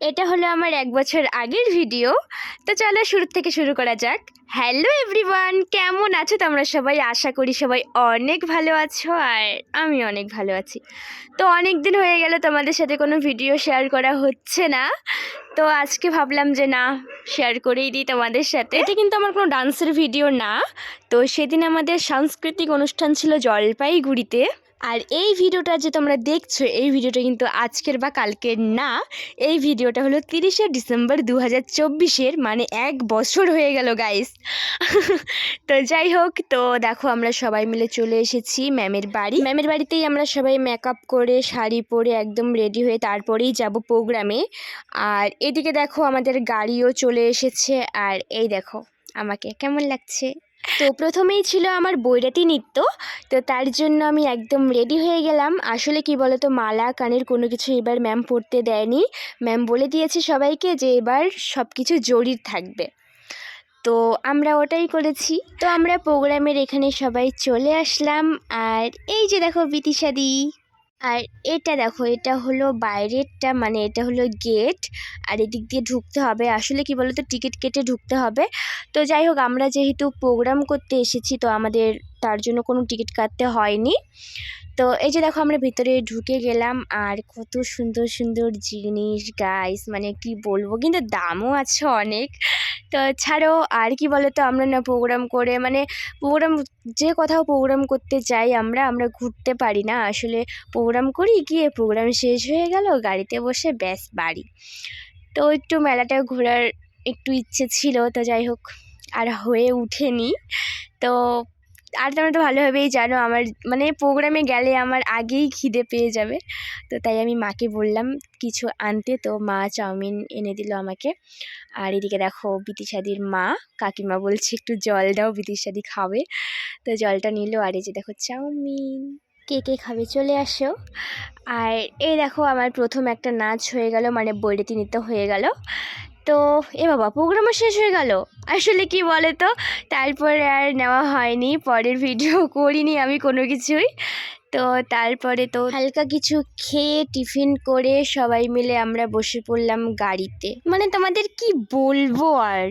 এটা হলো আমার 1 বছর আগের ভিডিও। তো চলো শুরু থেকে শুরু করা যাক। হ্যালো এভরিওয়ান, কেমন আছো তোমরা সবাই? আশা করি সবাই অনেক ভালো আছো আর আমি অনেক ভালো আছি। তো অনেক দিন হয়ে গেল তোমাদের সাথে কোনো ভিডিও শেয়ার করা হচ্ছে না, তো আজকে ভাবলাম যে না, শেয়ার করেই দিই তোমাদের সাথে। এটা কিন্তু আমার কোনো ডান্সের ভিডিও না। তো সেদিন আমাদের সাংস্কৃতিক অনুষ্ঠান ছিল জলপাইগুড়িতে। আর এই ভিডিওটা যে তোমরা দেখছো, এই ভিডিওটা কিন্তু আজকের বা কালকের না। এই ভিডিওটা হলো 30শে ডিসেম্বর 2024-এর, মানে 1 বছর হয়ে গেল গাইস। তো যাই হোক, তো দেখো আমরা সবাই মিলে চলে এসেছি ম্যামের বাড়ি। ম্যামের বাড়িতেই আমরা সবাই মেকআপ করে শাড়ি পরে একদম রেডি হয়ে তারপরেই যাব প্রোগ্রামে। আর এদিকে দেখো আমাদের গাড়িও চলে এসেছে। আর এই দেখো আমাকে কেমন লাগছে। তো প্রথমেই ছিল আমার বৈরাতি নৃত্য। তো তার জন্য আমি একদম রেডি হয়ে গেলাম। আসলে কি বলতো, মালা কানের কোনো কিছু এবার ম্যাম পরতে দেয়নি। ম্যাম বলে দিয়েছে সবাইকে যে এবার সব কিছু জরির থাকবে। তো আমরা ওটাই করেছি। তো আমরা প্রোগ্রামের এখানে সবাই চলে আসলাম। আর এই যে দেখো বিতিশাদি। আর এটা দেখো, এটা হলো বাইরেরটা, মানে এটা হলো গেট। আর এদিক দিয়ে ঢুকতে হবে। আসলে কি বলতো, টিকিট কেটে ঢুকতে হবে। তো যাই হোক, আমরা যেহেতু প্রোগ্রাম করতে এসেছি তো আমাদের তার জন্য কোনো টিকিট কাটতে হয়নি। তো এই যে দেখো আমরা ভিতরে ঢুকে গেলাম। আর কত সুন্দর সুন্দর জিনিস গাইস, মানে কি বলবো, কিন্তু দামও আছে অনেক। তো ছাড়ো, আর কি বলো তো, আমরা না প্রোগ্রাম করে, মানে প্রোগ্রাম, যে কোথাও প্রোগ্রাম করতে যাই আমরা ঘুরতে পারি না আসলে। প্রোগ্রাম করি, গিয়ে প্রোগ্রাম শেষ হয়ে গেল, গাড়িতে বসে ব্যাস বাড়ি। তো একটু মেলাটা ঘোরার একটু ইচ্ছে ছিল, তো যাই হোক আর হয়ে ওঠেনি। তো আর তোমরা তো ভালোভাবেই জানো, আমার মানে প্রোগ্রামে গেলে আমার আগেই খিদে পেয়ে যাবে। তো তাই আমি মাকে বললাম কিছু আনতে, তো মা চাউমিন এনে দিল আমাকে। আর এদিকে দেখো বিতিশাদির মা, কাকিমা বলছে একটু জল দাও, বিতিশাদি খাবে। তো জলটা নিল। আর এই যে দেখো চাউমিন, কে কে খাবে চলে আসো। আর এই দেখো আমার প্রথম একটা নাচ হয়ে গেল, মানে বৈরাতি নৃত্য হয়ে গেল। তো এ বাবা, প্রোগ্রামও শেষ হয়ে গেল। আসলে কি বলে তো, তারপরে আর নেওয়া হয়নি, পরের ভিডিও করিনি আমি কোনো কিছুই। তো তারপরে তো হালকা কিছু খেয়ে টিফিন করে সবাই মিলে আমরা বসে পড়লাম গাড়িতে। মানে তোমাদের কি বলবো আর,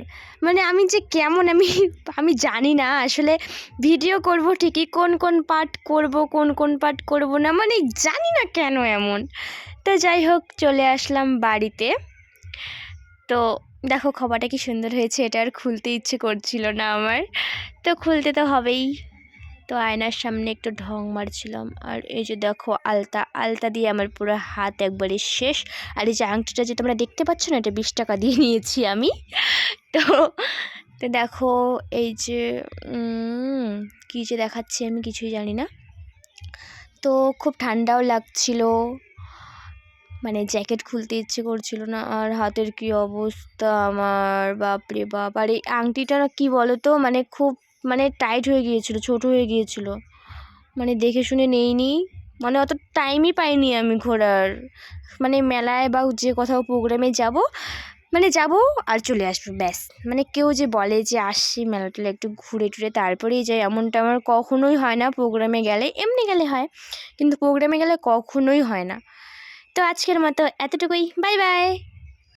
মানে আমি যে কেমন, আমি জানি না আসলে। ভিডিও করব ঠিকই, কোন কোন পার্ট করব কোন কোন পার্ট করব না, মানে জানি না কেন এমন। তো যাই হোক চলে আসলাম বাড়িতে। তো দেখো খোপাটা কি সুন্দর হয়েছে, এটা আর খুলতে ইচ্ছে করছিল না আমার, তো খুলতে তো হবেই। তো আয়নার সামনে একটু ঢং মারছিলাম। আর এই যে দেখো আলতা, আলতা দিয়ে আমার পুরো হাত একবারে শেষ। আর এই যে আংটিটা যে তোমরা দেখতে পাচ্ছ না, এটা 20 টাকা দিয়ে নিয়েছি আমি। তো তো দেখো এই যে কী যে দেখাচ্ছি আমি কিছুই জানি না। তো খুব ঠান্ডাও লাগছিল, মানে জ্যাকেট খুলতে ইচ্ছে করছিল না। আর হাতের কি অবস্থা আমার, বাপরে বাপ! আর এই আংটিটা কি বলো তো, মানে খুব, মানে টাইট হয়ে গিয়েছিল, ছোট হয়ে গিয়েছিল, মানে দেখে শুনে নেইনি। মানে অত টাইমই পাইনি আমি ঘোরার, মানে মেলায় বা যে কোথাও প্রোগ্রামে যাব, মানে যাব আর চলে আসবো ব্যাস। মানে কেউ যে বলে যে আসছি মেলা টেলা একটু ঘুরে টুরে তারপরেই যাই, এমনটা আমার কখনোই হয় না। প্রোগ্রামে গেলে, এমনি গেলে হয়, কিন্তু প্রোগ্রামে গেলে কখনোই হয় না। তো আজকের মতো এতটুকুই, বাই বাই।